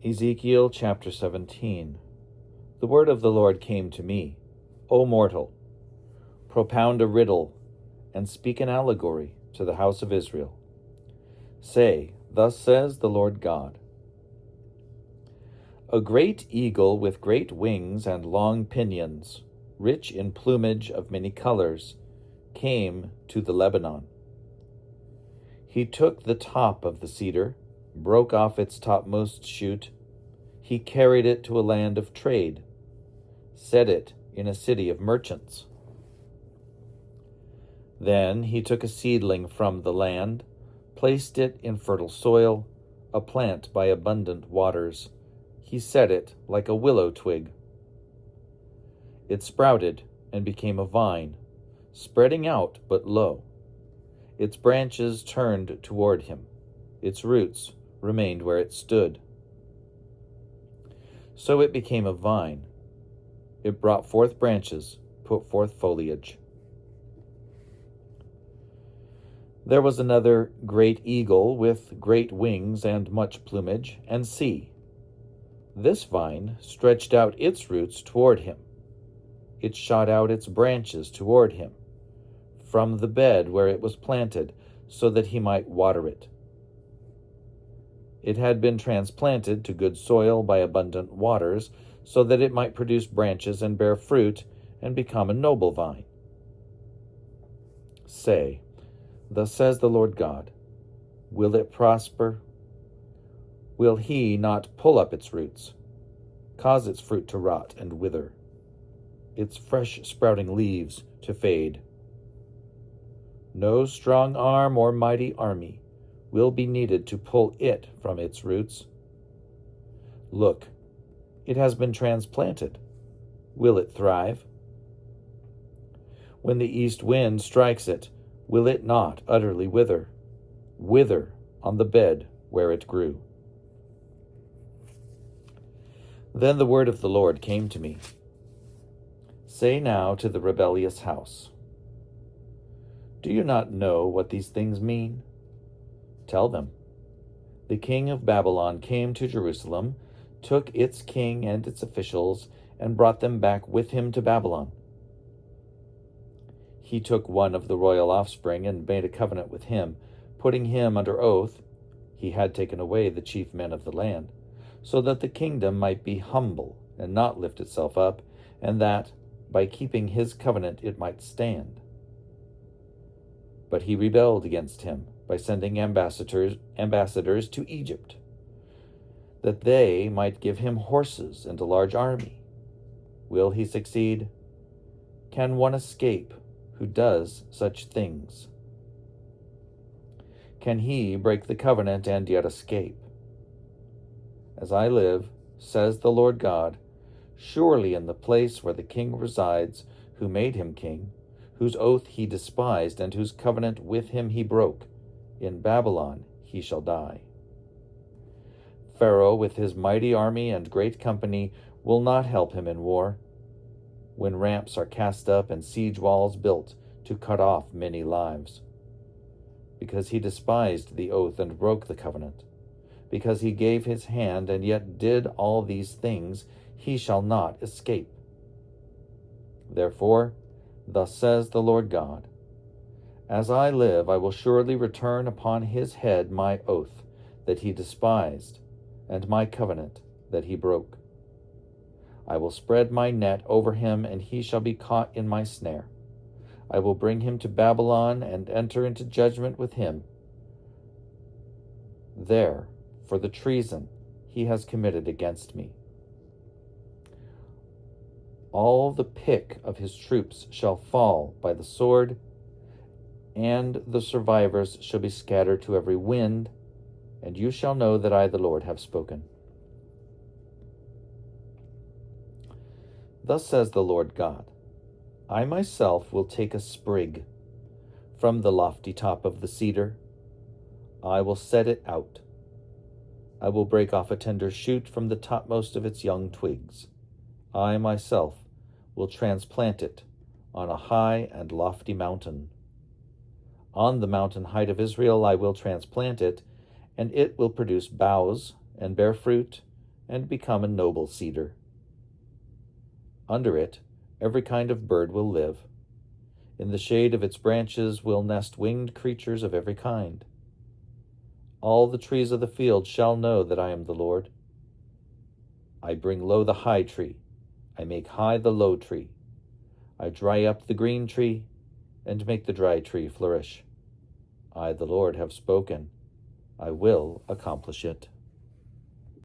Ezekiel chapter 17. The word of the Lord came to me. O mortal, propound a riddle, and speak an allegory to the house of Israel. Say, thus says the Lord God. A great eagle with great wings and long pinions, rich in plumage of many colors, came to the Lebanon. He took the top of the cedar, broke off its topmost shoot. He carried it to a land of trade, set it in a city of merchants. Then he took a seedling from the land, placed it in fertile soil, a plant by abundant waters. He set it like a willow twig. It sprouted and became a vine, spreading out but low. Its branches turned toward him. Its roots remained where it stood. So it became a vine. It brought forth branches, put forth foliage. There was another great eagle with great wings and much plumage, and see, this vine stretched out its roots toward him. It shot out its branches toward him, from the bed where it was planted, so that he might water it. It had been transplanted to good soil by abundant waters, so that it might produce branches and bear fruit and become a noble vine. Say, thus says the Lord God, will it prosper? Will he not pull up its roots, cause its fruit to rot and wither, its fresh sprouting leaves to fade? No strong arm or mighty army will be needed to pull it from its roots. Look, it has been transplanted. Will it thrive? When the east wind strikes it, will it not utterly wither? Wither on the bed where it grew. Then the word of the Lord came to me. Say now to the rebellious house, do you not know what these things mean? Tell them, the king of Babylon came to Jerusalem, took its king and its officials, and brought them back with him to Babylon. He took one of the royal offspring and made a covenant with him, putting him under oath. He had taken away the chief men of the land, so that the kingdom might be humble and not lift itself up, and that, by keeping his covenant, it might stand. But he rebelled against him by sending ambassadors to Egypt, that they might give him horses and a large army. Will he succeed? Can one escape who does such things? Can he break the covenant and yet escape? As I live, says the Lord God, surely in the place where the king resides, who made him king, whose oath he despised and whose covenant with him he broke, in Babylon he shall die. Pharaoh with his mighty army and great company will not help him in war, when ramps are cast up and siege walls built to cut off many lives. Because he despised the oath and broke the covenant, because he gave his hand and yet did all these things, he shall not escape. Therefore, thus says the Lord God, as I live, I will surely return upon his head my oath that he despised, and my covenant that he broke. I will spread my net over him, and he shall be caught in my snare. I will bring him to Babylon and enter into judgment with him there for the treason he has committed against me. All the pick of his troops shall fall by the sword, and the survivors shall be scattered to every wind, and you shall know that I, the Lord, have spoken. Thus says the Lord God, I myself will take a sprig from the lofty top of the cedar. I will set it out. I will break off a tender shoot from the topmost of its young twigs. I myself will transplant it on a high and lofty mountain. On the mountain height of Israel I will transplant it, and it will produce boughs and bear fruit and become a noble cedar. Under it, every kind of bird will live. In the shade of its branches will nest winged creatures of every kind. All the trees of the field shall know that I am the Lord. I bring low the high tree, I make high the low tree. I dry up the green tree, and make the dry tree flourish. I, the Lord, have spoken. I will accomplish it.